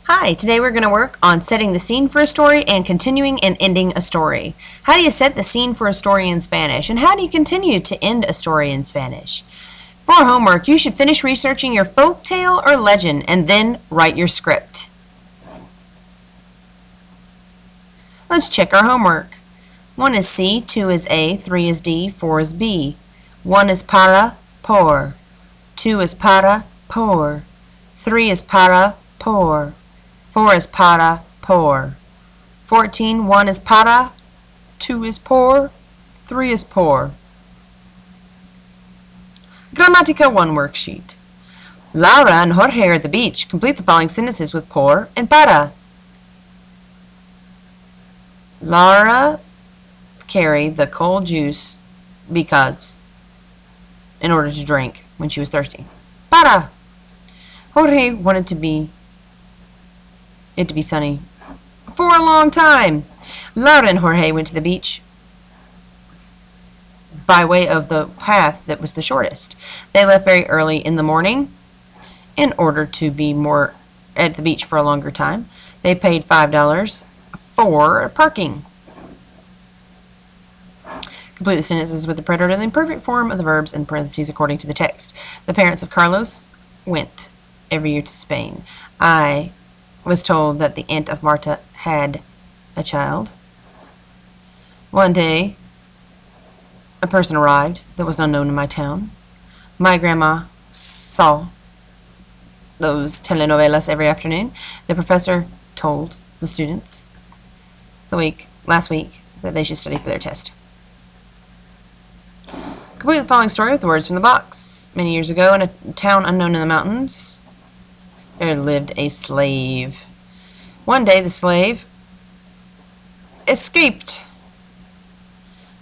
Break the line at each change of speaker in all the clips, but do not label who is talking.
Hi, today we're going to work on setting the scene for a story and continuing and ending a story. How do you set the scene for a story in Spanish? And how do you continue to end a story in Spanish? For homework, you should finish researching your folk tale or legend and then write your script. Let's check our homework. 1 is C, 2 is A, 3 is D, 4 is B. 1 is para, por. 2 is para, por. 3 is para, por. 4 is para, por. 14, 1 is para, 2 is por, 3 is por. Grammatica 1 worksheet. Laura and Jorge are at the beach. Complete the following sentences with por and para. Laura carried the cold juice because, in order to drink when she was thirsty. Para. Jorge wanted it to be sunny for a long time. Laura and Jorge went to the beach by way of the path that was the shortest. They left very early in the morning in order to be more at the beach for a longer time. They paid $5 for parking. Complete the sentences with the preterite and the imperfect form of the verbs in parentheses according to the text. The parents of Carlos went every year to Spain. I was told that the aunt of Marta had a child. One day, a person arrived that was unknown in my town. My grandma saw those telenovelas every afternoon. The professor told the students last week that they should study for their test. Complete the following story with the words from the box. Many years ago, in a town unknown in the mountains, there lived a slave. One day the slave escaped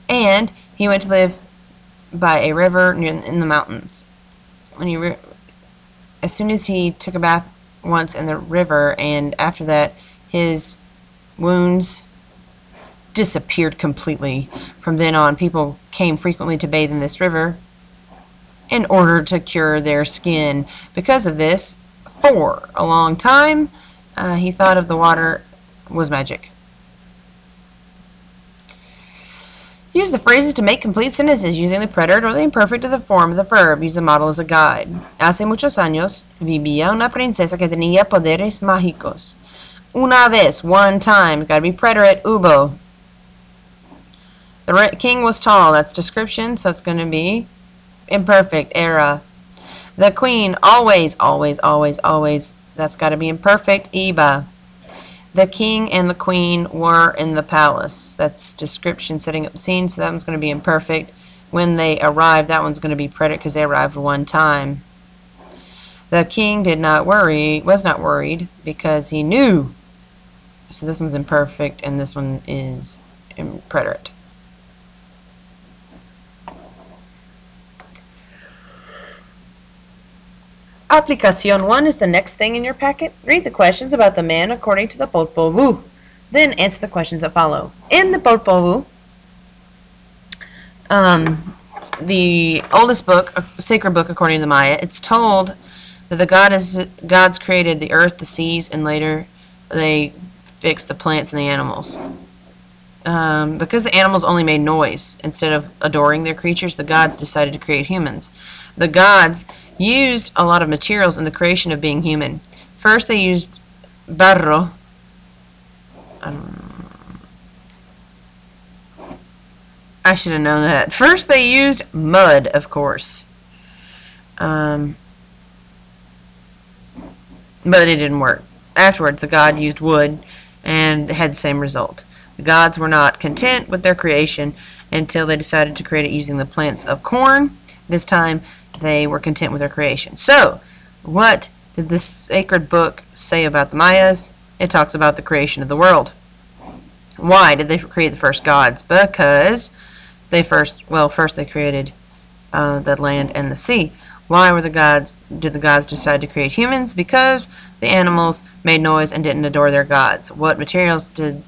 and he went to live by a river in the mountains. As soon as he took a bath once in the river, and after that his wounds disappeared completely. From then on, people came frequently to bathe in this river in order to cure their skin. Because of this, for a long time, he thought of the water was magic. Use the phrases to make complete sentences using the preterite or the imperfect of the form of the verb. Use the model as a guide. Hace muchos años vivía una princesa que tenía poderes mágicos. Una vez, one time. Got to be preterite, hubo. The king was tall. That's description, so it's going to be imperfect, era. The queen, always, always, always, always. That's got to be imperfect, iba. The king and the queen were in the palace. That's description, setting up scene, so that one's going to be imperfect. When they arrived, that one's going to be preterite because they arrived one time. The king was not worried because he knew. So this one's imperfect and this one is preterite. Aplicación 1 is the next thing in your packet. Read the questions about the man according to the Popol Vuh. Then answer the questions that follow. In the Popol Vuh, the oldest book, a sacred book according to the Maya, it's told that the gods created the earth, the seas, and later they fixed the plants and the animals. Because the animals only made noise instead of adoring their creatures, the gods decided to create humans. The gods used a lot of materials in the creation of being human. First they used barro. I should have known that. First they used mud, of course. But it didn't work. Afterwards the god used wood and had the same result. The gods were not content with their creation until they decided to create it using the plants of corn. This time they were content with their creation. So, what did this sacred book say about the Mayas? It talks about the creation of the world. Why did they create the first gods? Because first they created the land and the sea. Why did the gods decide to create humans? Because the animals made noise and didn't adore their gods. What materials did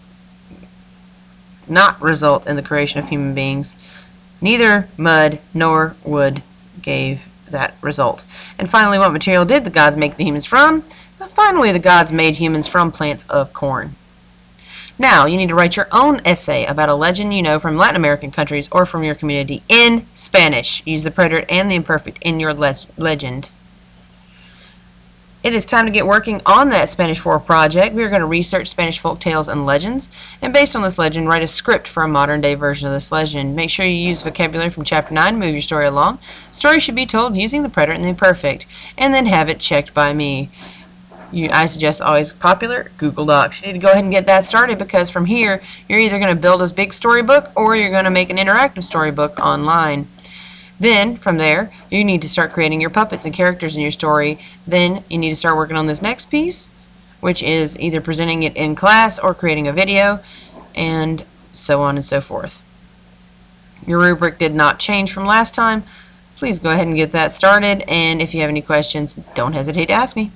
not result in the creation of human beings? Neither mud nor wood gave that result. And finally, what material did the gods make the humans from? Finally, the gods made humans from plants of corn. Now, you need to write your own essay about a legend you know from Latin American countries or from your community in Spanish. Use the preterite and the imperfect in your legend. It is time to get working on that Spanish 4 project. We are going to research Spanish folk tales and legends, and based on this legend, write a script for a modern-day version of this legend. Make sure you use vocabulary from Chapter 9 to move your story along. Story should be told using the preterite and the imperfect, and then have it checked by me. I suggest always popular Google Docs. You need to go ahead and get that started, because from here, you're either going to build a big storybook or you're going to make an interactive storybook online. Then, from there, you need to start creating your puppets and characters in your story. Then, you need to start working on this next piece, which is either presenting it in class or creating a video, and so on and so forth. Your rubric did not change from last time. Please go ahead and get that started, and if you have any questions, don't hesitate to ask me.